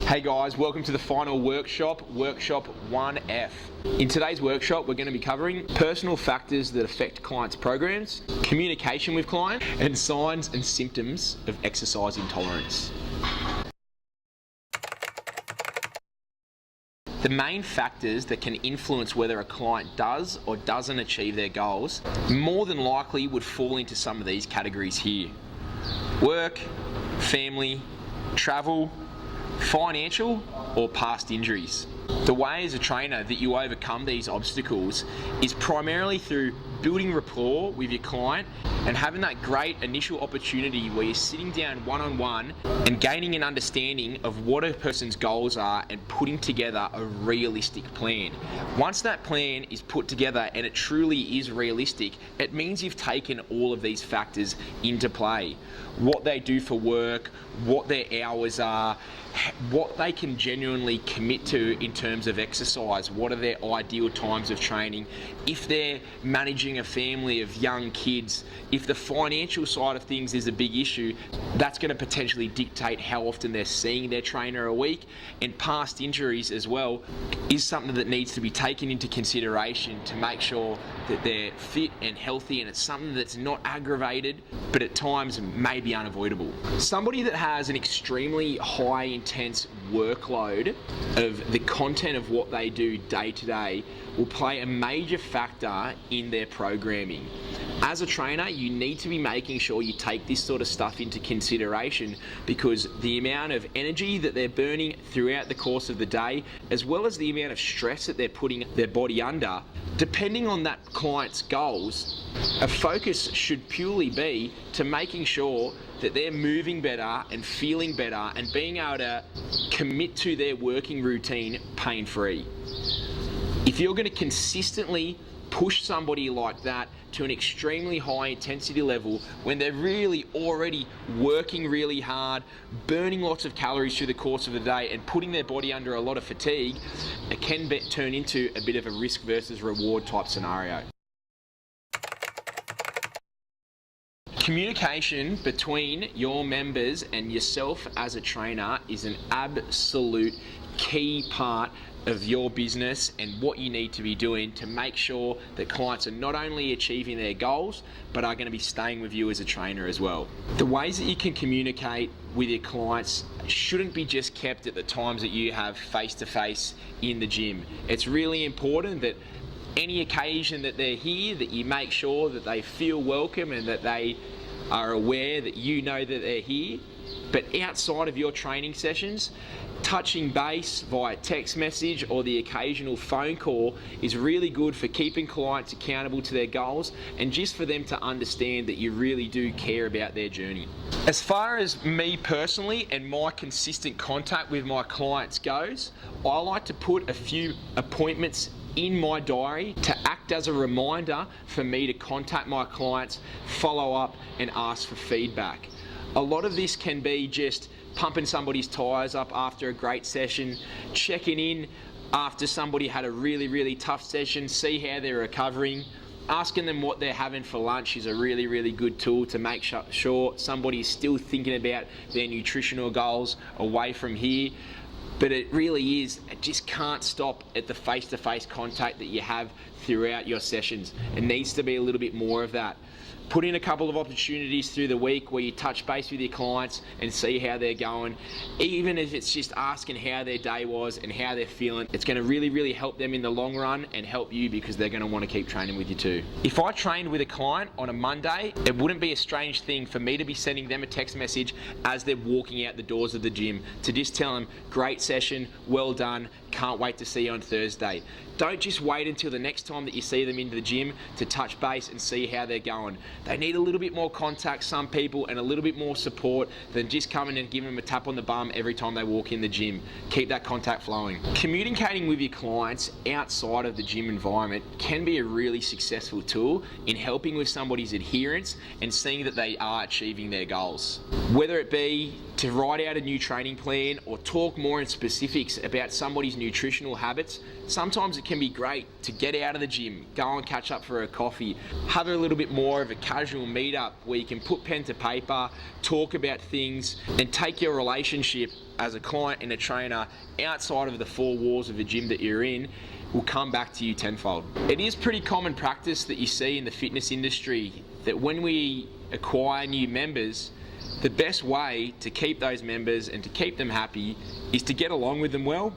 Hey guys, welcome to the final workshop, Workshop 1F. In today's workshop, we're going to be covering personal factors that affect clients' programs, communication with clients, and signs and symptoms of exercise intolerance. The main factors that can influence whether a client does or doesn't achieve their goals more than likely would fall into some of these categories here: work, family, travel, financial, or past injuries. The way as a trainer that you overcome these obstacles is primarily through building rapport with your client and having that great initial opportunity where you're sitting down one-on-one and gaining an understanding of what a person's goals are and putting together a realistic plan. Once that plan is put together and it truly is realistic, it means you've taken all of these factors into play. What they do for work, what their hours are, what they can genuinely commit to in terms of exercise, what are their ideal times of training, if they're managing a family of young kids, if the financial side of things is a big issue, that's going to potentially dictate how often they're seeing their trainer a week. And past injuries as well is something that needs to be taken into consideration to make sure that they're fit and healthy, and it's something that's not aggravated but at times may be unavoidable. Somebody that has an extremely high intense workload of the content of what they do day to day will play a major factor in their programming. As a trainer, you need to be making sure you take this sort of stuff into consideration, because the amount of energy that they're burning throughout the course of the day, as well as the amount of stress that they're putting their body under, depending on that client's goals, a focus should purely be to making sure that they're moving better and feeling better and being able to commit to their working routine pain-free. If you're going to consistently push somebody like that to an extremely high intensity level when they're really already working really hard, burning lots of calories through the course of the day and putting their body under a lot of fatigue, it can turn into a bit of a risk versus reward type scenario. Communication between your members and yourself as a trainer is an absolute key part of your business and what you need to be doing to make sure that clients are not only achieving their goals but are going to be staying with you as a trainer as well. The ways that you can communicate with your clients shouldn't be just kept at the times that you have face-to-face in the gym. It's really important that any occasion that they're here, that you make sure that they feel welcome and that they are aware that you know that they're here. But outside of your training sessions, touching base via text message or the occasional phone call is really good for keeping clients accountable to their goals and just for them to understand that you really do care about their journey. As far as me personally and my consistent contact with my clients goes, I like to put a few appointments in my diary to act as a reminder for me to contact my clients, follow up and ask for feedback. A lot of this can be just pumping somebody's tyres up after a great session, checking in after somebody had a really tough session, see how they're recovering. Asking them what they're having for lunch is a really good tool to make sure somebody's still thinking about their nutritional goals away from here. But it really is, it just can't stop at the face-to-face contact that you have throughout your sessions. It needs to be a little bit more of that. Put in a couple of opportunities through the week where you touch base with your clients and see how they're going. Even if it's just asking how their day was and how they're feeling, it's going to really help them in the long run and help you because they're going to want to keep training with you too. If I trained with a client on a Monday, it wouldn't be a strange thing for me to be sending them a text message as they're walking out the doors of the gym to just tell them, great session, well done, can't wait to see you on Thursday. Don't just wait until the next time that you see them into the gym to touch base and see how they're going. They need a little bit more contact, some people, and a little bit more support than just coming and giving them a tap on the bum every time they walk in the gym. Keep that contact flowing. Communicating with your clients outside of the gym environment can be a really successful tool in helping with somebody's adherence and seeing that they are achieving their goals. Whether it be to write out a new training plan or talk more in specifics about somebody's nutrition nutritional habits, sometimes it can be great to get out of the gym, go and catch up for a coffee, have a little bit more of a casual meetup where you can put pen to paper, talk about things, and take your relationship as a client and a trainer outside of the four walls of the gym that you're in will come back to you tenfold. It is pretty common practice that you see in the fitness industry that when we acquire new members, the best way to keep those members and to keep them happy is to get along with them well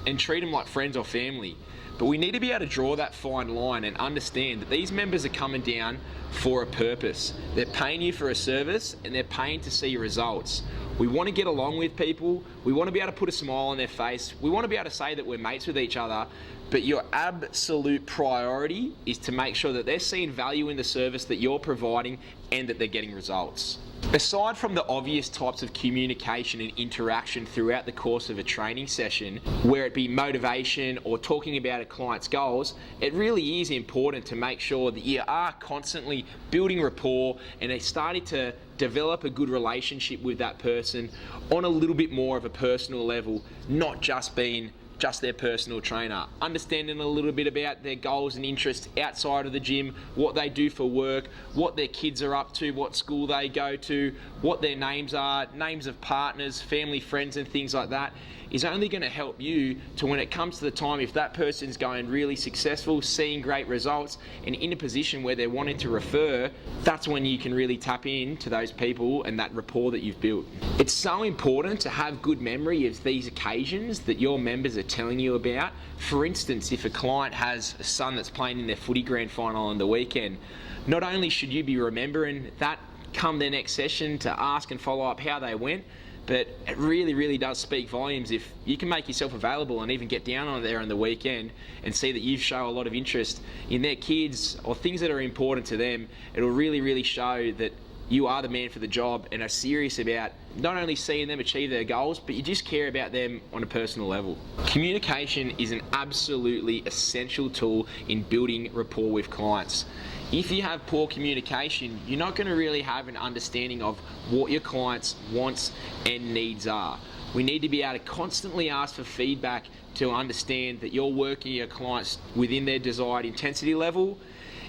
and treat them like friends or family. But we need to be able to draw that fine line and understand that these members are coming down for a purpose. They're paying you for a service and they're paying to see results. We want to get along with people. We want to be able to put a smile on their face. We want to be able to say that we're mates with each other. But your absolute priority is to make sure that they're seeing value in the service that you're providing and that they're getting results. Aside from the obvious types of communication and interaction throughout the course of a training session, where it be motivation or talking about a client's goals, it really is important to make sure that you are constantly building rapport and are starting to develop a good relationship with that person on a little bit more of a personal level, not just being just their personal trainer. Understanding a little bit about their goals and interests outside of the gym, what they do for work, what their kids are up to, what school they go to, what their names are, names of partners, family, friends and things like that is only going to help you to when it comes to the time if that person's going really successful, seeing great results and in a position where they're wanting to refer, that's when you can really tap in to those people and that rapport that you've built. It's so important to have good memory of these occasions that your members are telling you about. For instance, if a client has a son that's playing in their footy grand final on the weekend, not only should you be remembering that come their next session to ask and follow up how they went, but it really does speak volumes if you can make yourself available and even get down on there on the weekend and see that you show a lot of interest in their kids or things that are important to them. It'll really show that you are the man for the job and are serious about not only seeing them achieve their goals, but you just care about them on a personal level. Communication is an absolutely essential tool in building rapport with clients. If you have poor communication, you're not going to really have an understanding of what your clients' wants and needs are. We need to be able to constantly ask for feedback to understand that you're working your clients within their desired intensity level.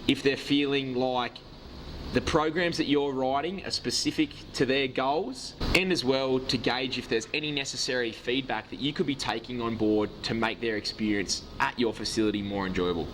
If they're feeling like the programs that you're writing are specific to their goals, and as well to gauge if there's any necessary feedback that you could be taking on board to make their experience at your facility more enjoyable.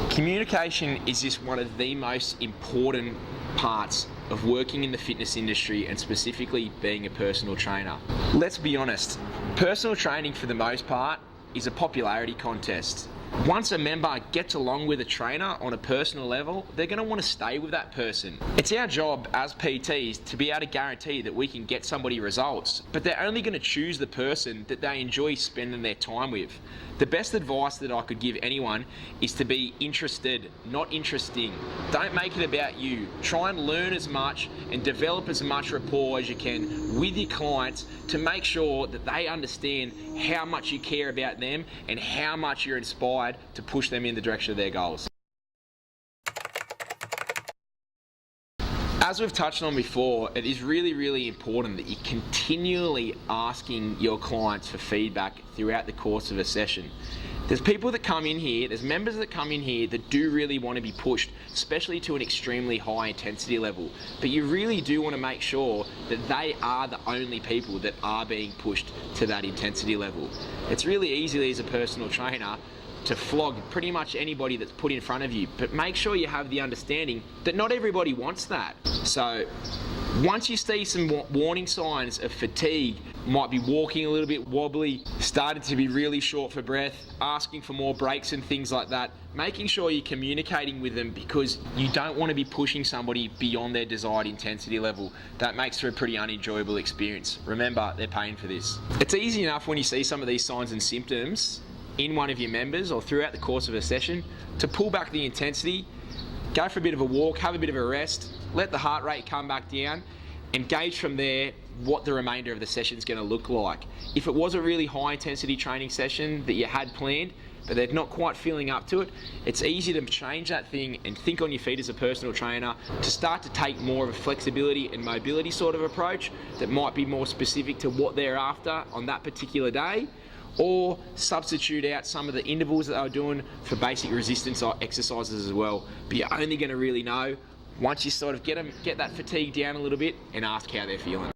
Communication is just one of the most important parts of working in the fitness industry and specifically being a personal trainer. Let's be honest, personal training for the most part is a popularity contest. Once a member gets along with a trainer on a personal level, they're going to want to stay with that person. It's our job as PTs to be able to guarantee that we can get somebody results, but they're only going to choose the person that they enjoy spending their time with. The best advice that I could give anyone is to be interested, not interesting. Don't make it about you. Try and learn as much and develop as much rapport as you can with your clients to make sure that they understand how much you care about them and how much you're inspired to push them in the direction of their goals. As we've touched on before, it is really important that you're continually asking your clients for feedback throughout the course of a session. There's people that come in here, there's members that come in here that do really want to be pushed, especially to an extremely high intensity level. But you really do want to make sure that they are the only people that are being pushed to that intensity level. It's really easy as a personal trainer to flog pretty much anybody that's put in front of you, but make sure you have the understanding that not everybody wants that. So once you see some warning signs of fatigue, might be walking a little bit wobbly, starting to be really short for breath, asking for more breaks and things like that, making sure you're communicating with them because you don't want to be pushing somebody beyond their desired intensity level. That makes for a pretty unenjoyable experience. Remember, they're paying for this. It's easy enough when you see some of these signs and symptoms in one of your members or throughout the course of a session to pull back the intensity, go for a bit of a walk, have a bit of a rest, let the heart rate come back down and gauge from there what the remainder of the session is going to look like. If it was a really high intensity training session that you had planned but they're not quite feeling up to it, it's easy to change that thing and think on your feet as a personal trainer to start to take more of a flexibility and mobility sort of approach that might be more specific to what they're after on that particular day, or substitute out some of the intervals that they were doing for basic resistance exercises as well. But you're only going to really know once you sort of get that fatigue down a little bit and ask how they're feeling.